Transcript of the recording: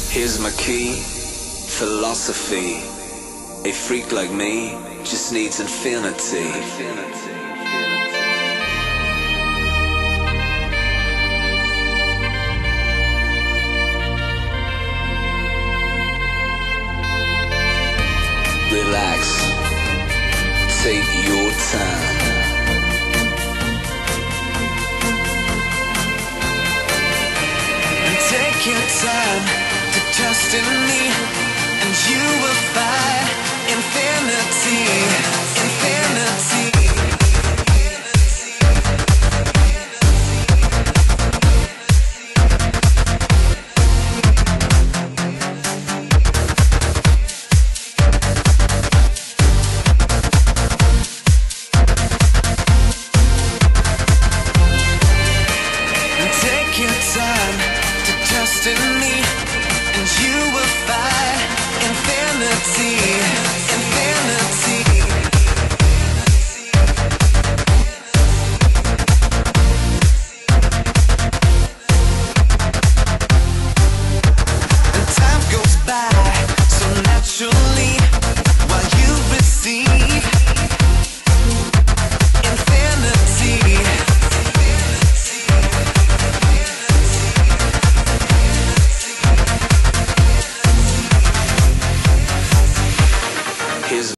Here's my key, philosophy. A freak like me just needs infinity. Relax, take your time. Take your time to trust in me, and you will find infinity, infinity. Take your time to trust in me.